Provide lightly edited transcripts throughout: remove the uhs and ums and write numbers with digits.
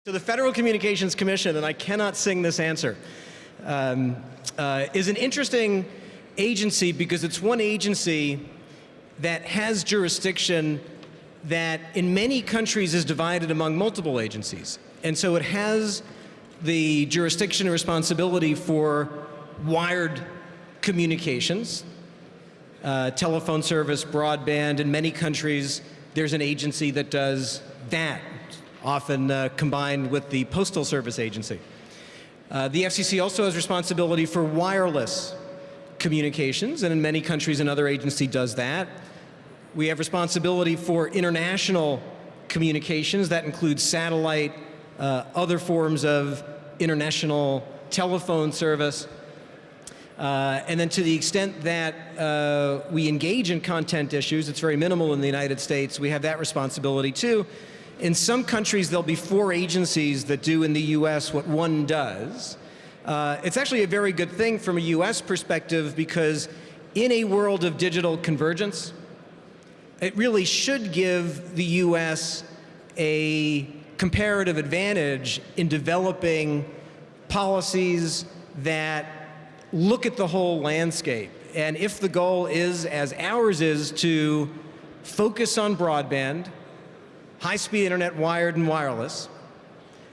So the Federal Communications Commission, and I cannot sing this answer, is an interesting agency because it's one agency that has jurisdiction that in many countries is divided among multiple agencies. And so it has the jurisdiction and responsibility for wired communications, telephone service, broadband. In many countries, there's an agency that does that, often combined with the Postal Service agency. The FCC also has responsibility for wireless communications, and in many countries another agency does that. We have responsibility for international communications. That includes satellite, other forms of international telephone service. And then to the extent that we engage in content issues, it's very minimal in the United States, we have that responsibility too. In some countries, there'll be 4 agencies that do in the US what one does. It's actually a very good thing from a US perspective because in a world of digital convergence, it really should give the US a comparative advantage in developing policies that look at the whole landscape. And if the goal is, as ours is, to focus on broadband, high-speed internet, wired and wireless,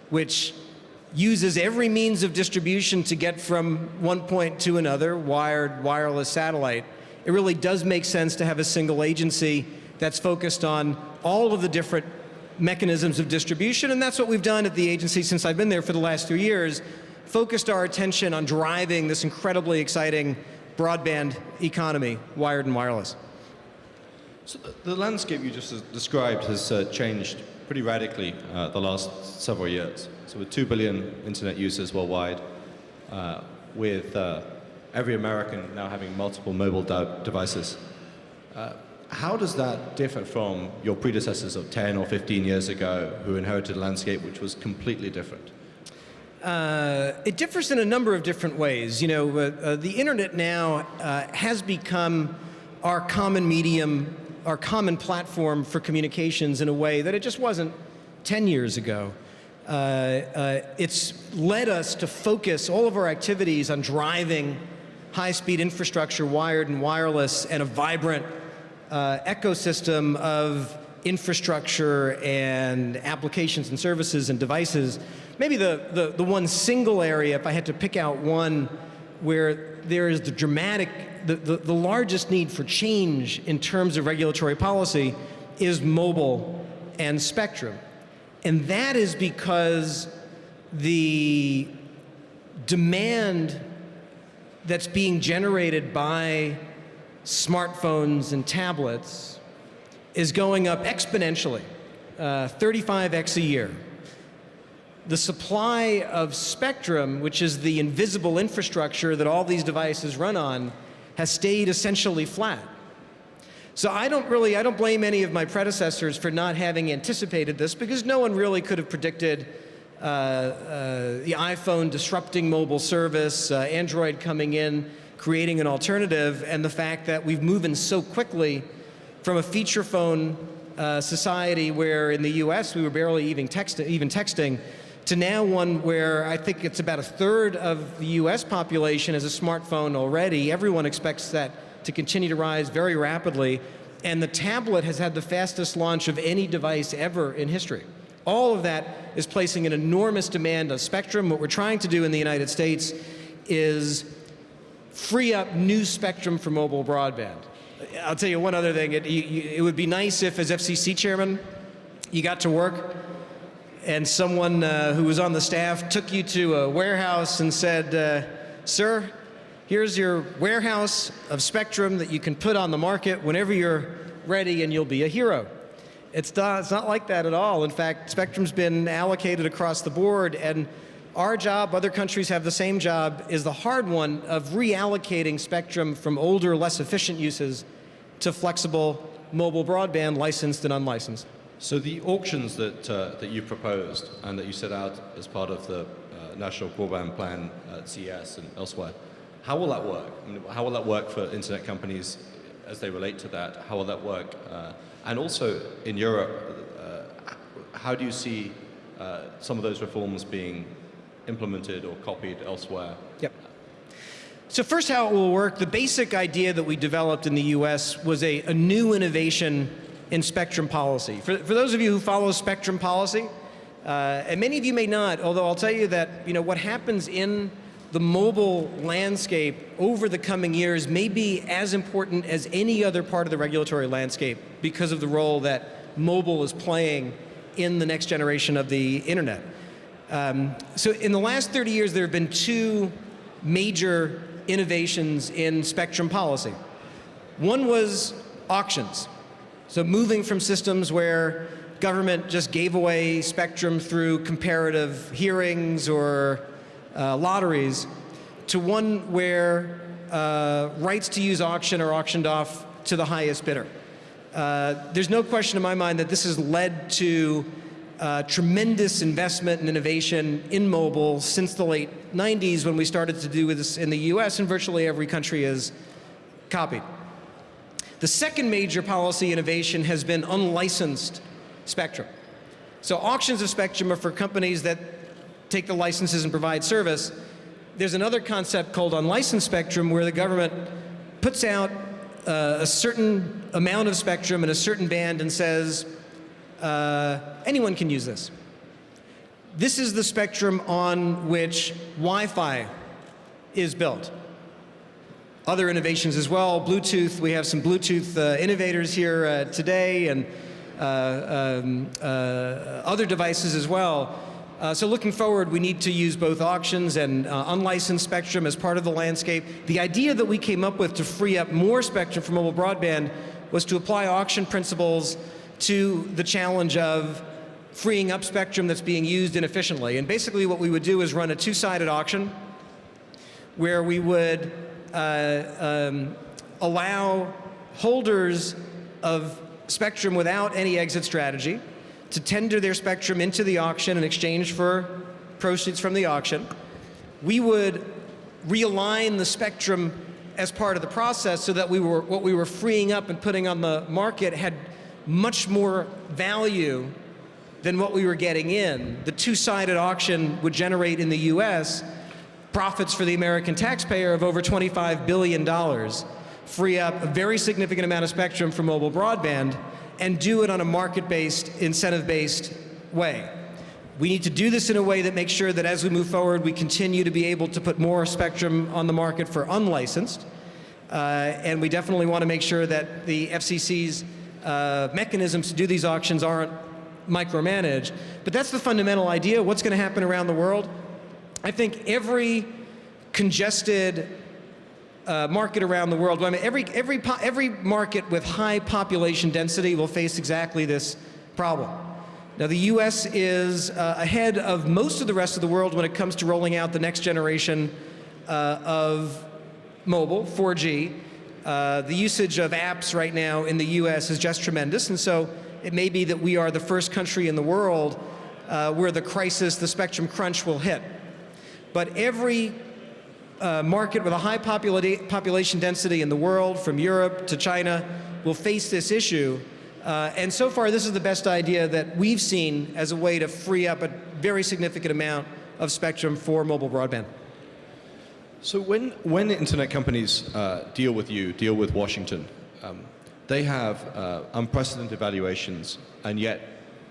which uses every means of distribution to get from one point to another, wired, wireless, satellite, it really does make sense to have a single agency that's focused on all of the different mechanisms of distribution, and that's what we've done at the agency since I've been there for the last 3 years, focused our attention on driving this incredibly exciting broadband economy, wired and wireless. So the landscape you just described has changed pretty radically the last several years. So with 2 billion internet users worldwide, with every American now having multiple mobile devices, how does that differ from your predecessors of 10 or 15 years ago who inherited a landscape which was completely different? It differs in a number of different ways. You know, the internet now has become our common medium, our common platform for communications in a way that it just wasn't 10 years ago. It's led us to focus all of our activities on driving high-speed infrastructure, wired and wireless, and a vibrant ecosystem of infrastructure and applications and services and devices. Maybe the one single area, if I had to pick out one, where there is the largest need for change in terms of regulatory policy is mobile and spectrum. And that is because the demand that's being generated by smartphones and tablets is going up exponentially, 35x a year. The supply of spectrum, which is the invisible infrastructure that all these devices run on, has stayed essentially flat. So I don't blame any of my predecessors for not having anticipated this, because no one really could have predicted the iPhone disrupting mobile service, Android coming in, creating an alternative, and the fact that we've moved so quickly from a feature phone society where in the US we were barely even texting, to now one where I think it's about 1/3 of the US population has a smartphone already. Everyone expects that to continue to rise very rapidly, and the tablet has had the fastest launch of any device ever in history. All of that is placing an enormous demand on spectrum. What we're trying to do in the United States is free up new spectrum for mobile broadband. I'll tell you one other thing. It would be nice if, as FCC chairman, you got to work and someone who was on the staff took you to a warehouse and said, sir, here's your warehouse of spectrum that you can put on the market whenever you're ready and you'll be a hero. It's not like that at all. In fact, spectrum's been allocated across the board, and our job, other countries have the same job, is the hard one of reallocating spectrum from older, less efficient uses to flexible mobile broadband, licensed and unlicensed. So the auctions that you proposed and that you set out as part of the National Broadband Plan at CES and elsewhere, how will that work? I mean, how will that work for internet companies as they relate to that? How will that work? And also in Europe, how do you see some of those reforms being implemented or copied elsewhere? Yep. So first, how it will work, the basic idea that we developed in the US was a new innovation in spectrum policy. For those of you who follow spectrum policy, and many of you may not, although I'll tell you that what happens in the mobile landscape over the coming years may be as important as any other part of the regulatory landscape because of the role that mobile is playing in the next generation of the internet. So in the last 30 years, there have been two major innovations in spectrum policy. One was auctions. So moving from systems where government just gave away spectrum through comparative hearings or lotteries to one where rights to use auction are auctioned off to the highest bidder. There's no question in my mind that this has led to tremendous investment and innovation in mobile since the late 90s when we started to do this in the US, and virtually every country has copied. The second major policy innovation has been unlicensed spectrum. So auctions of spectrum are for companies that take the licenses and provide service. There's another concept called unlicensed spectrum where the government puts out a certain amount of spectrum in a certain band and says, anyone can use this. This is the spectrum on which Wi-Fi is built. Other innovations as well, Bluetooth, we have some Bluetooth innovators here today, and other devices as well. So looking forward, we need to use both auctions and unlicensed spectrum as part of the landscape. The idea that we came up with to free up more spectrum for mobile broadband was to apply auction principles to the challenge of freeing up spectrum that's being used inefficiently. And basically what we would do is run a two-sided auction where we would allow holders of spectrum without any exit strategy to tender their spectrum into the auction in exchange for proceeds from the auction. We would realign the spectrum as part of the process so that what we were freeing up and putting on the market had much more value than what we were getting in. The two-sided auction would generate in the US profits for the American taxpayer of over $25 billion, free up a very significant amount of spectrum for mobile broadband, and do it on a market-based, incentive-based way. We need to do this in a way that makes sure that as we move forward, we continue to be able to put more spectrum on the market for unlicensed. And we definitely want to make sure that the FCC's mechanisms to do these auctions aren't micromanaged. But that's the fundamental idea. What's going to happen around the world? I think every congested market around the world, I mean, every market with high population density will face exactly this problem. Now, the US is ahead of most of the rest of the world when it comes to rolling out the next generation of mobile, 4G. The usage of apps right now in the US is just tremendous, and so it may be that we are the first country in the world where the crisis, the spectrum crunch, will hit. But every market with a high population density in the world, from Europe to China, will face this issue. And so far, this is the best idea that we've seen as a way to free up a very significant amount of spectrum for mobile broadband. So when internet companies deal with Washington, they have unprecedented valuations and yet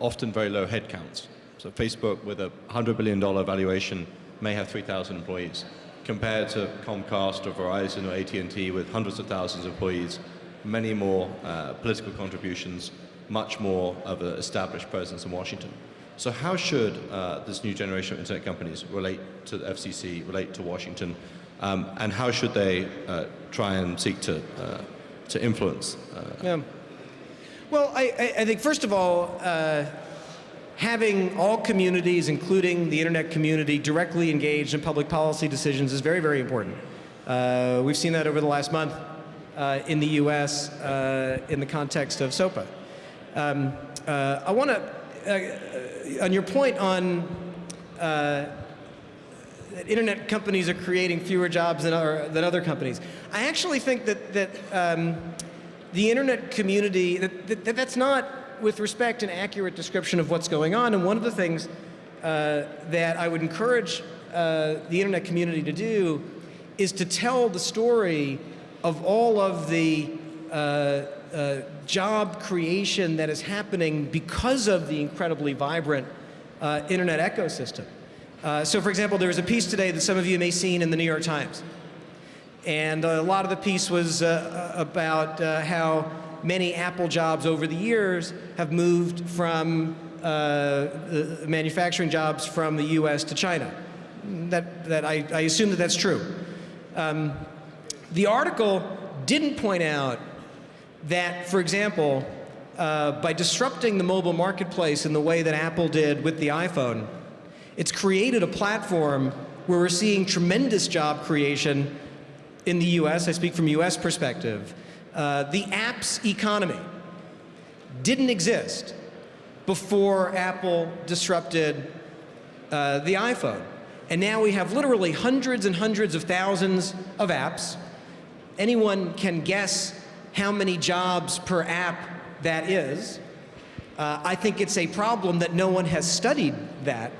often very low headcounts. So Facebook, with a $100 billion valuation, may have 3,000 employees, compared to Comcast or Verizon or AT&T with hundreds of thousands of employees, many more political contributions, much more of an established presence in Washington. So how should this new generation of internet companies relate to the FCC, relate to Washington, and how should they try and seek to influence? Yeah. Well, I think, first of all, having all communities, including the internet community, directly engaged in public policy decisions is very, very important. We've seen that over the last month in the US in the context of SOPA. I want to, on your point on that internet companies are creating fewer jobs than other companies, I actually think that the internet community, that's not, with respect, an accurate description of what's going on. And one of the things that I would encourage the internet community to do is to tell the story of all of the job creation that is happening because of the incredibly vibrant internet ecosystem. So for example, there was a piece today that some of you may have seen in the New York Times. And a lot of the piece was about how many Apple jobs over the years have moved from manufacturing jobs from the US to China. I assume that that's true. The article didn't point out that, for example, by disrupting the mobile marketplace in the way that Apple did with the iPhone, it's created a platform where we're seeing tremendous job creation in the US. I speak from US perspective. The apps economy didn't exist before Apple disrupted the iPhone. And now we have literally hundreds and hundreds of thousands of apps. Anyone can guess how many jobs per app that is. I think it's a problem that no one has studied that.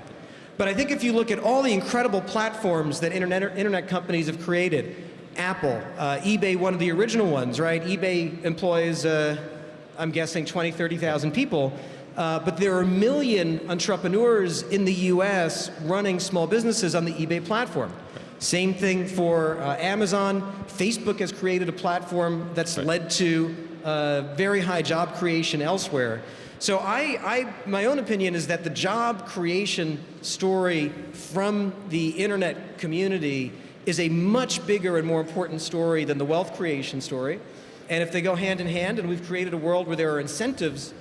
But I think if you look at all the incredible platforms that internet companies have created, Apple, eBay, one of the original ones, right? eBay employs, I'm guessing, 20, 30,000 people. But there are a million entrepreneurs in the US running small businesses on the eBay platform. Same thing for Amazon. Facebook has created a platform that's led to very high job creation elsewhere. So my own opinion is that the job creation story from the internet community is a much bigger and more important story than the wealth creation story. And if they go hand in hand, and we've created a world where there are incentives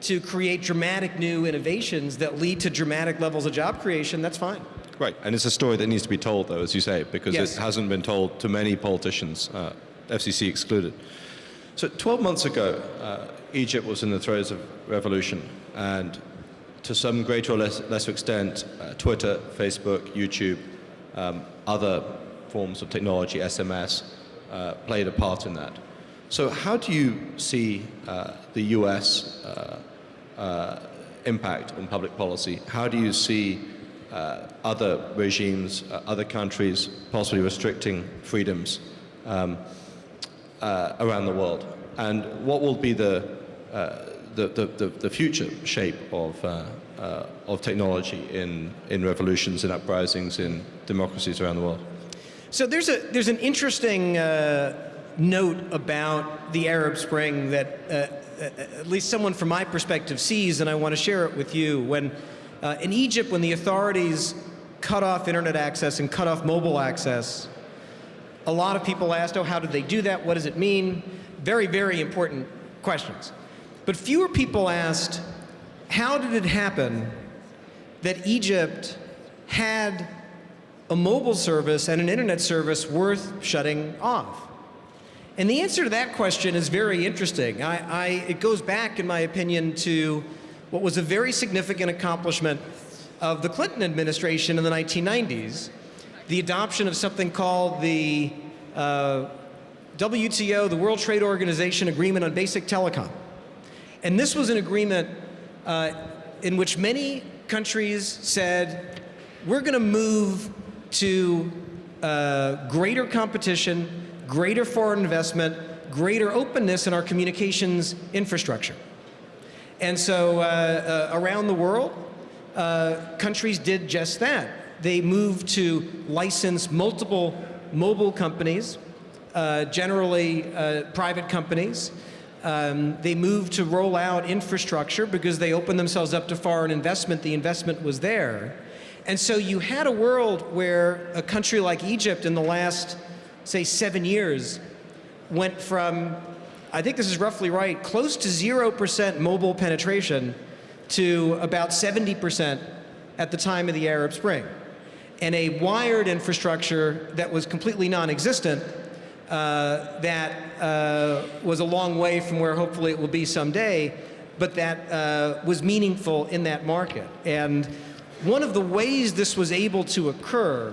to create dramatic new innovations that lead to dramatic levels of job creation, that's fine. Right, and it's a story that needs to be told, though, as you say, because Yes. it hasn't been told to many politicians, FCC excluded. So 12 months ago, Egypt was in the throes of revolution, and to some greater or lesser extent, Twitter, Facebook, YouTube, other forms of technology, SMS, played a part in that. So how do you see the US impact on public policy? How do you see other regimes, other countries possibly restricting freedoms around the world? And what will be the future shape of technology in revolutions, in uprisings, in democracies around the world? So there's an interesting note about the Arab Spring that at least someone from my perspective sees, and I want to share it with you. When in Egypt, when the authorities cut off internet access and cut off mobile access, a lot of people asked, oh, how did they do that? What does it mean? Very, very important questions. But fewer people asked, how did it happen that Egypt had a mobile service and an internet service worth shutting off? And the answer to that question is very interesting. It goes back, in my opinion, to what was a very significant accomplishment of the Clinton administration in the 1990s, the adoption of something called the WTO, the World Trade Organization Agreement on Basic Telecom. And this was an agreement in which many countries said, we're going to move to greater competition, greater foreign investment, greater openness in our communications infrastructure. And so around the world, countries did just that. They moved to license multiple mobile companies, generally private companies. They moved to roll out infrastructure because they opened themselves up to foreign investment. The investment was there. And so you had a world where a country like Egypt in the last, say, 7 years went from, I think this is roughly right, close to 0% mobile penetration to about 70% at the time of the Arab Spring. And a wired infrastructure that was completely non-existent, that was a long way from where hopefully it will be someday, but that was meaningful in that market. And one of the ways this was able to occur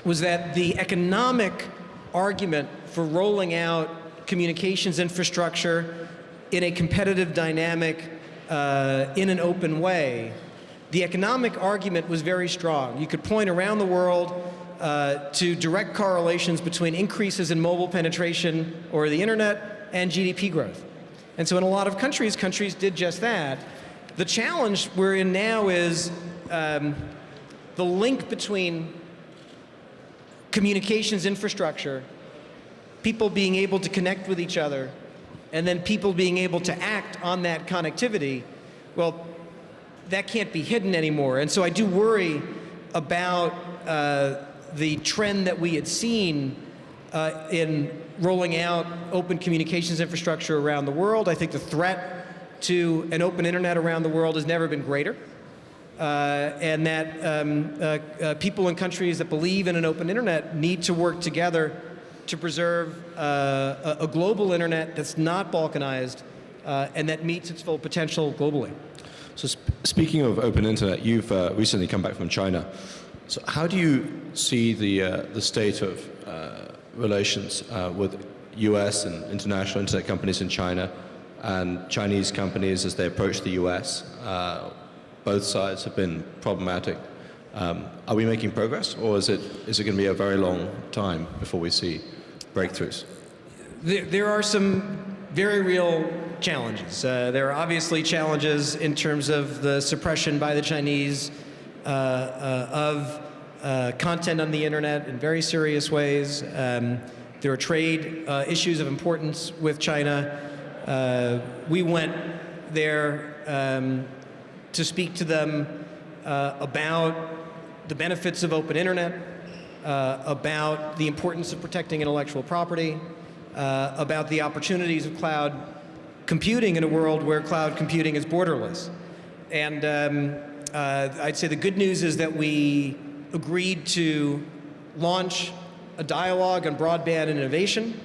was that the economic argument for rolling out communications infrastructure in a competitive, dynamic, in an open way the economic argument was very strong. You could point around the world to direct correlations between increases in mobile penetration or the internet and GDP growth. And so in a lot of countries, countries did just that. The challenge we're in now is the link between communications infrastructure, people being able to connect with each other, and then people being able to act on that connectivity. Well, that can't be hidden anymore. And so I do worry about the trend that we had seen in rolling out open communications infrastructure around the world. I think the threat to an open internet around the world has never been greater. And that people in countries that believe in an open internet need to work together to preserve a global internet that's not balkanized and that meets its full potential globally. So speaking of open internet, you've recently come back from China. So how do you see the state of relations with US and international internet companies in China and Chinese companies as they approach the US? Both sides have been problematic. Are we making progress, or is it going to be a very long time before we see breakthroughs? There are some very real challenges. There are obviously challenges in terms of the suppression by the Chinese of content on the internet in very serious ways. There are trade issues of importance with China. We went there to speak to them about the benefits of open internet, about the importance of protecting intellectual property, about the opportunities of cloud computing in a world where cloud computing is borderless. And I'd say the good news is that we agreed to launch a dialogue on broadband innovation.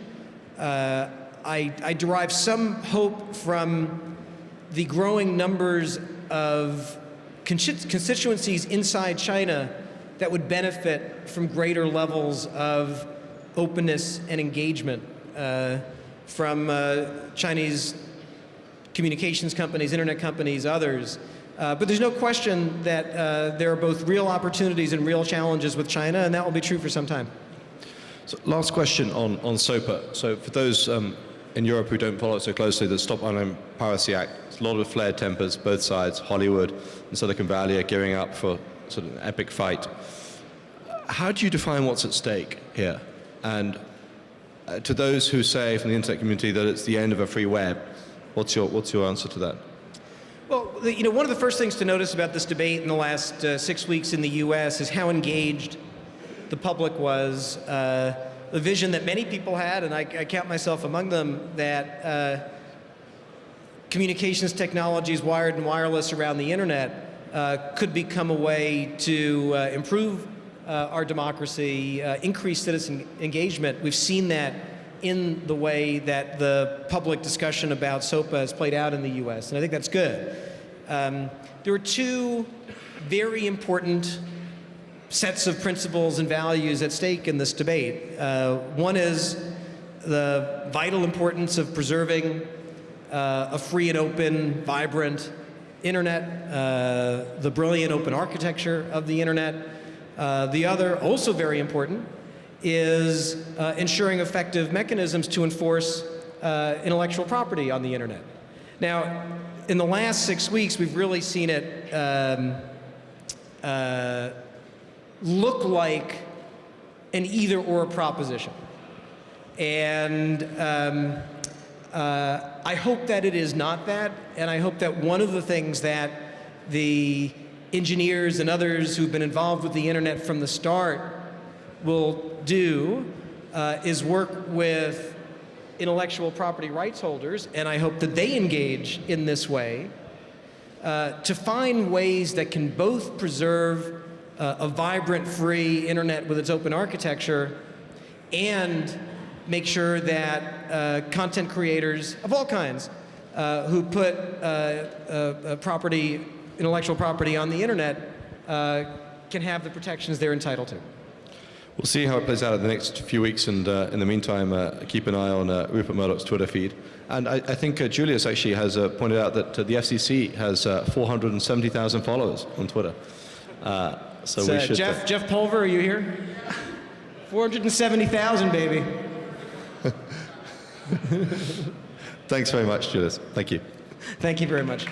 I derive some hope from the growing numbers of constituencies inside China that would benefit from greater levels of openness and engagement from Chinese communications companies, internet companies, others. But there's no question that there are both real opportunities and real challenges with China, and that will be true for some time. So last question on SOPA. So for those in Europe who don't follow it so closely, the Stop Online Piracy Act, there's a lot of flared tempers, both sides. Hollywood and Silicon Valley are gearing up for sort of an epic fight. How do you define what's at stake here? And to those who say from the internet community that it's the end of a free web, what's your answer to that? Well, one of the first things to notice about this debate in the last 6 weeks in the U.S. is how engaged the public was. The vision that many people had, and I count myself among them, that communications technologies, wired and wireless around the internet, could become a way to improve our democracy, increase citizen engagement. We've seen that in the way that the public discussion about SOPA has played out in the U.S., and I think that's good. There are two very important sets of principles and values at stake in this debate. One is the vital importance of preserving a free and open, vibrant internet, the brilliant open architecture of the internet. The other, also very important, is ensuring effective mechanisms to enforce intellectual property on the internet. Now, in the last 6 weeks, we've really seen it look like an either-or proposition. And I hope that it is not that, and I hope that one of the things that the engineers and others who've been involved with the internet from the start will do is work with intellectual property rights holders, and I hope that they engage in this way to find ways that can both preserve a vibrant, free internet with its open architecture and make sure that content creators of all kinds who put intellectual property on the internet can have the protections they're entitled to. We'll see how it plays out in the next few weeks, and in the meantime, keep an eye on Rupert Murdoch's Twitter feed. And I think Julius actually has pointed out that the FCC has 470,000 followers on Twitter. So we should... Jeff Pulver, are you here? 470,000, baby. Thanks very much, Julius. Thank you. Thank you very much.